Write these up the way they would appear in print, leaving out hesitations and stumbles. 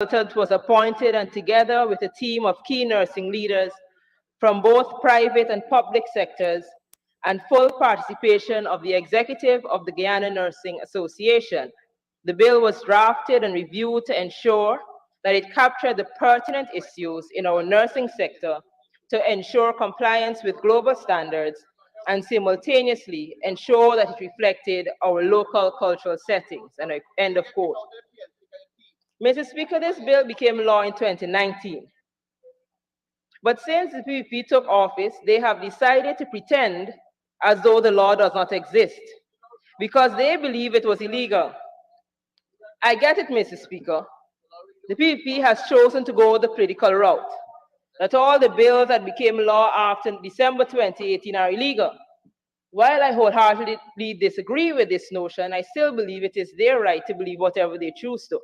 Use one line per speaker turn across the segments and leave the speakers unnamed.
consultant was appointed, and together with a team of key nursing leaders from both private and public sectors, and full participation of the executive of the Guyana Nursing Association, the bill was drafted and reviewed to ensure that it captured the pertinent issues in our nursing sector to ensure compliance with global standards and simultaneously ensure that it reflected our local cultural settings, and end of quote. Mr. Speaker, this bill became law in 2019. But since the PPP took office, they have decided to pretend as though the law does not exist because they believe it was illegal. I get it, Mr. Speaker. The PPP has chosen to go the political route, that all the bills that became law after December 2018 are illegal. While I wholeheartedly disagree with this notion, I still believe it is their right to believe whatever they choose to.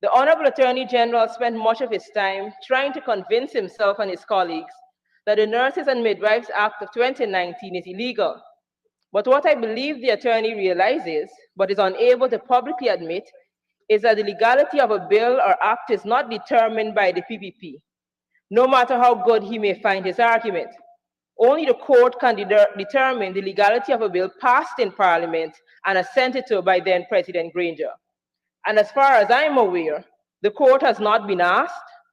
The Honorable Attorney General spent much of his time trying to convince himself and his colleagues that the Nurses and Midwives Act of 2019 is illegal. But what I believe the attorney realizes, but is unable to publicly admit, is that the legality of a bill or act is not determined by the PPP, no matter how good he may find his argument. Only the court can determine the legality of a bill passed in Parliament and assented to by then President Granger. And as far as I'm aware, the court has not been asked,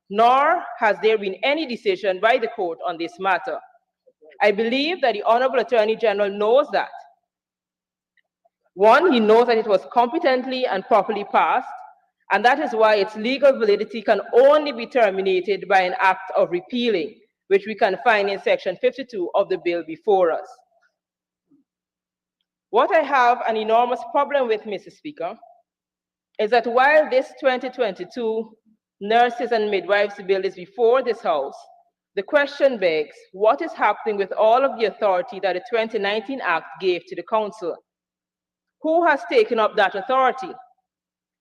nor has there been any decision by the court on this matter. I believe that the Honorable Attorney General knows that. One, he knows that it was competently and properly passed, and that is why its legal validity can only be terminated by an act of repealing, which we can find in Section 52 of the bill before us. What I have an enormous problem with, Mr. Speaker, is that while this 2022 Nurses and Midwives Bill is before this House, the question begs, what is happening with all of the authority that the 2019 Act gave to the Council? Who has taken up that authority?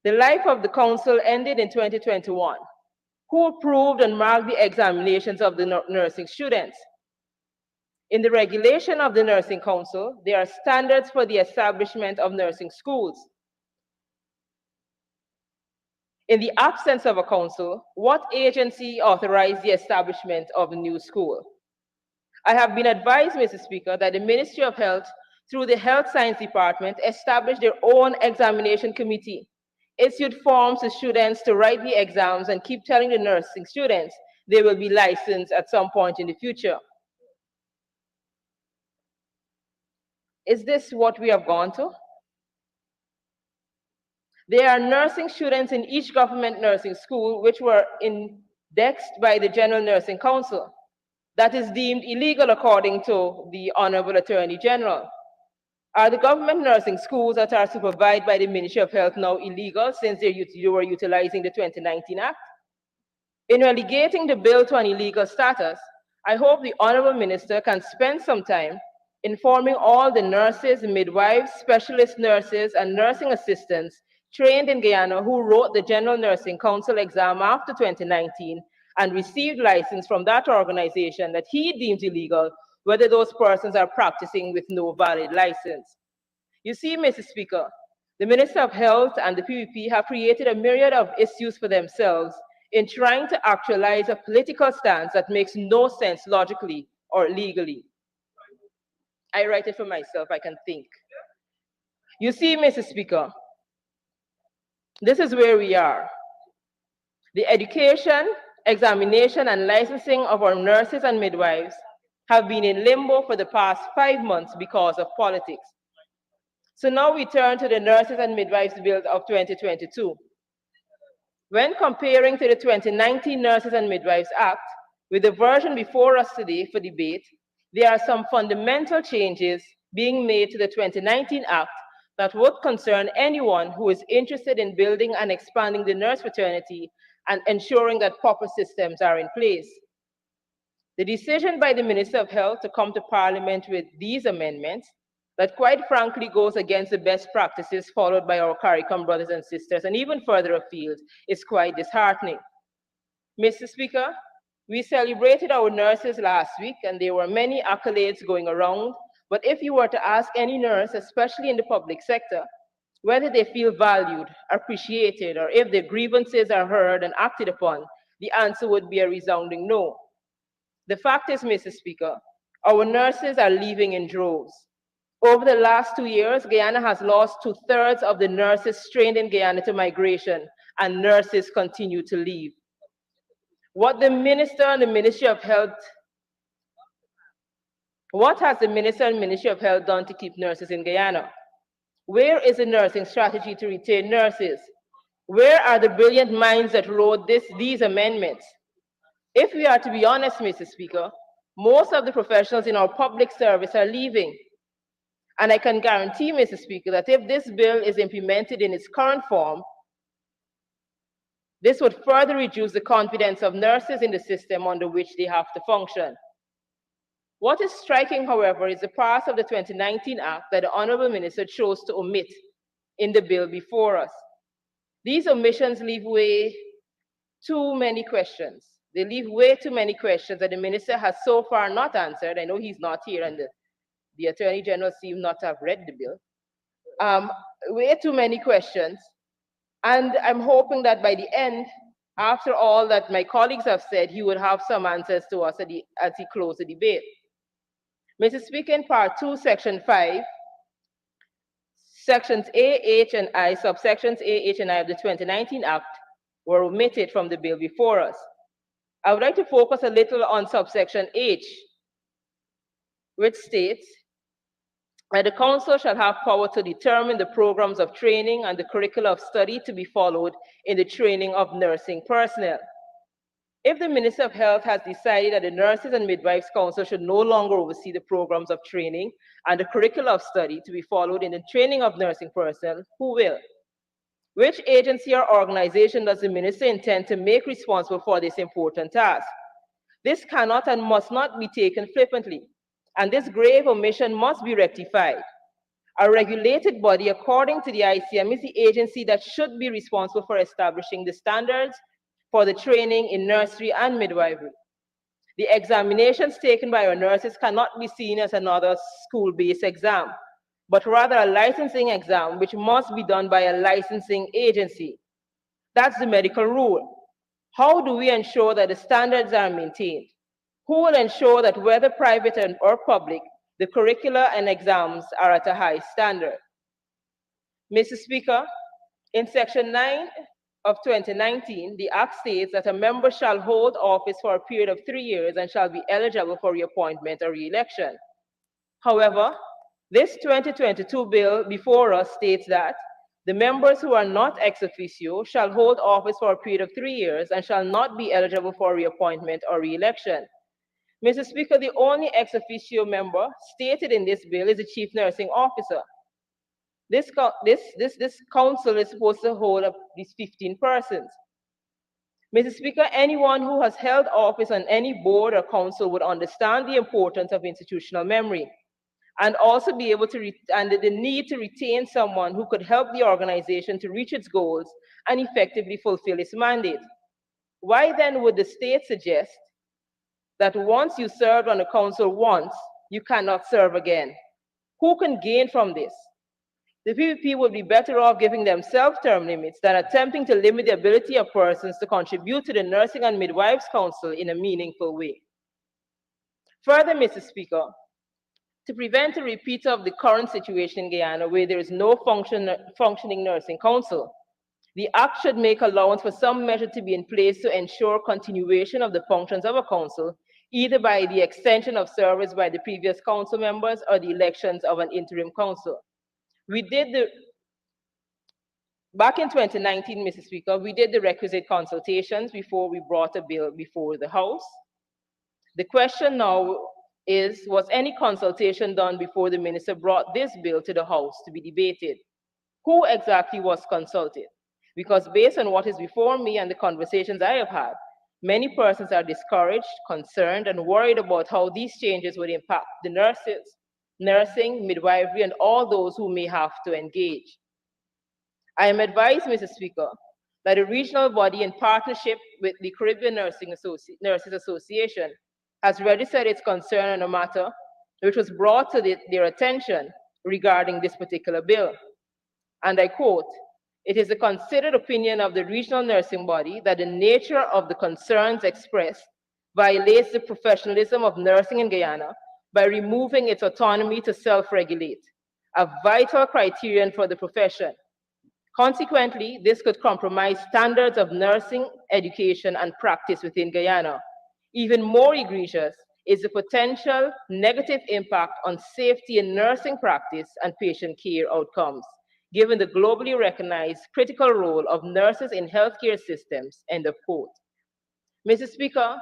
The life of the Council ended in 2021. Who approved and marked the examinations of the nursing students? In the regulation of the Nursing Council, there are standards for the establishment of nursing schools. In the absence of a council, what agency authorized the establishment of a new school? I have been advised, Mr. Speaker, that the Ministry of Health, through the Health Science Department, established their own examination committee, issued forms to students to write the exams, and keep telling the nursing students they will be licensed at some point in the future. Is this what we have gone to? There are nursing students in each government nursing school which were indexed by the General Nursing Council. That is deemed illegal according to the Honorable Attorney General. Are the government nursing schools that are supervised by the Ministry of Health now illegal since you were utilizing the 2019 Act? In relegating the bill to an illegal status, I hope the Honorable Minister can spend some time informing all the nurses, midwives, specialist nurses, and nursing assistants trained in Guyana who wrote the General Nursing Council exam after 2019 and received license from that organization that he deems illegal, whether those persons are practicing with no valid license. You see, Mr. Speaker, the Minister of Health and the PPP have created a myriad of issues for themselves in trying to actualize a political stance that makes no sense logically or legally. I write it for myself, I can think. You see, Mr. Speaker, this is where we are. The education, examination, and licensing of our nurses and midwives have been in limbo for the past 5 months because of politics. So now we turn to the Nurses and Midwives Bill of 2022. When comparing to the 2019 Nurses and Midwives Act, with the version before us today for debate, there are some fundamental changes being made to the 2019 Act that would concern anyone who is interested in building and expanding the nurse fraternity and ensuring that proper systems are in place. The decision by the Minister of Health to come to Parliament with these amendments, that quite frankly goes against the best practices followed by our CARICOM brothers and sisters, and even further afield, is quite disheartening. Mr. Speaker, we celebrated our nurses last week, and there were many accolades going around. But if you were to ask any nurse, especially in the public sector, whether they feel valued, appreciated, or if their grievances are heard and acted upon, the answer would be a resounding no. The fact is, Mr. Speaker, our nurses are leaving in droves. Over the last 2 years, Guyana has lost 2/3 of the nurses trained in Guyana to migration, and nurses continue to leave. What the Minister and the Ministry of Health, what has the Minister and Ministry of Health done to keep nurses in Guyana? Where is the nursing strategy to retain nurses? Where are the brilliant minds that wrote these amendments? If we are to be honest, Mr. Speaker, most of the professionals in our public service are leaving. And I can guarantee, Mr. Speaker, that if this bill is implemented in its current form, this would further reduce the confidence of nurses in the system under which they have to function. What is striking, however, is the part of the 2019 Act that the Honorable Minister chose to omit in the bill before us. These omissions leave way too many questions. They leave way too many questions that the Minister has so far not answered. I know he's not here, and the Attorney General seems not to have read the bill. Way too many questions. And I'm hoping that by the end, after all that my colleagues have said, he would have some answers to us as he closed the debate. Mr. Speaker, in Part 2, Section 5, Sections A, H, and I, subsections A, H, and I of the 2019 Act were omitted from the bill before us. I would like to focus a little on subsection H, which states that the Council shall have power to determine the programs of training and the curricula of study to be followed in the training of nursing personnel. If the Minister of Health has decided that the Nurses and Midwives Council should no longer oversee the programs of training and the curricula of study to be followed in the training of nursing personnel, who will? Which agency or organization does the Minister intend to make responsible for this important task? This cannot and must not be taken flippantly, and this grave omission must be rectified. A regulated body, according to the ICM, is the agency that should be responsible for establishing the standards for the training in nursery and midwifery. The examinations taken by our nurses cannot be seen as another school-based exam, but rather a licensing exam, which must be done by a licensing agency. That's the medical rule. How do we ensure that the standards are maintained? Who will ensure that whether private or public, the curricula and exams are at a high standard? Mr. Speaker, in Section 9 of 2019, the Act states that a member shall hold office for a period of 3 years and shall be eligible for reappointment or re-election. However, this 2022 bill before us states that the members who are not ex officio shall hold office for a period of 3 years and shall not be eligible for reappointment or re-election. Mr. Speaker, the only ex officio member stated in this bill is the Chief Nursing Officer. This council is supposed to hold up these 15 persons. Mr. Speaker, anyone who has held office on any board or council would understand the importance of institutional memory and also be able to, and the need to retain someone who could help the organization to reach its goals and effectively fulfill its mandate. Why then would the state suggest that once you served on a council once, you cannot serve again? Who can gain from this? The PPP would be better off giving themselves term limits than attempting to limit the ability of persons to contribute to the Nursing and Midwives Council in a meaningful way. Further, Mr. Speaker, to prevent a repeat of the current situation in Guyana where there is no functioning nursing council, the Act should make allowance for some measure to be in place to ensure continuation of the functions of a council, either by the extension of service by the previous council members or the elections of an interim council. Back in 2019, Mr. Speaker, we did the requisite consultations before we brought a bill before the House. The question now is, was any consultation done before the minister brought this bill to the House to be debated? Who exactly was consulted? Because based on what is before me and the conversations I have had, many persons are discouraged, concerned, and worried about how these changes would impact the nurses, nursing, midwifery, and all those who may have to engage. I am advised, Mr. Speaker, that a regional body in partnership with the Caribbean Nurses Association has registered its concern on a matter which was brought to their attention regarding this particular bill. And I quote, "It is the considered opinion of the regional nursing body that the nature of the concerns expressed violates the professionalism of nursing in Guyana by removing its autonomy to self-regulate, a vital criterion for the profession. Consequently, this could compromise standards of nursing, education, and practice within Guyana. Even more egregious is the potential negative impact on safety in nursing practice and patient care outcomes, given the globally recognized critical role of nurses in healthcare systems," end of quote. Mr. Speaker,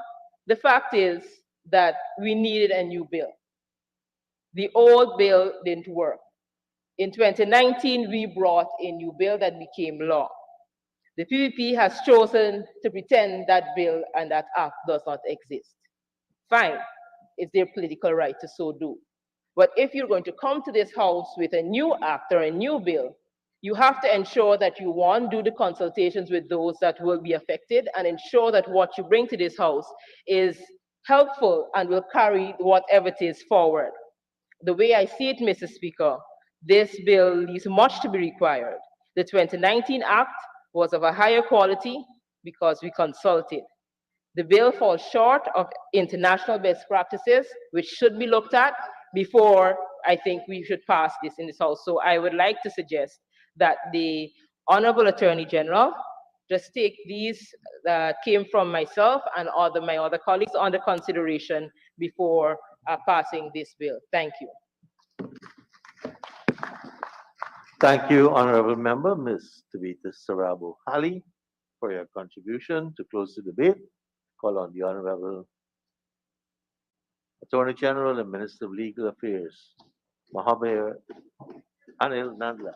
the fact is that we needed a new bill. The old bill didn't work. In 2019, we brought a new bill that became law. The PPP has chosen to pretend that bill and that act does not exist. Fine, it's their political right to so do. But if you're going to come to this House with a new act or a new bill, you have to ensure that you, one, do the consultations with those that will be affected and ensure that what you bring to this House is helpful and will carry whatever it is forward. The way I see it, Mr. Speaker, this bill leaves much to be required. The 2019 Act was of a higher quality because we consulted. The bill falls short of international best practices, which should be looked at before I think we should pass this in this House. So I would like to suggest that the Honorable Attorney General just take these that came from myself and my other colleagues under consideration before passing this bill. Thank you.
Thank you, Honorable Member, Ms. Tabitha Sarabo-Halley, for your contribution to close the debate. Call on the Honorable Attorney General and Minister of Legal Affairs, Mohammed Anil Nandla.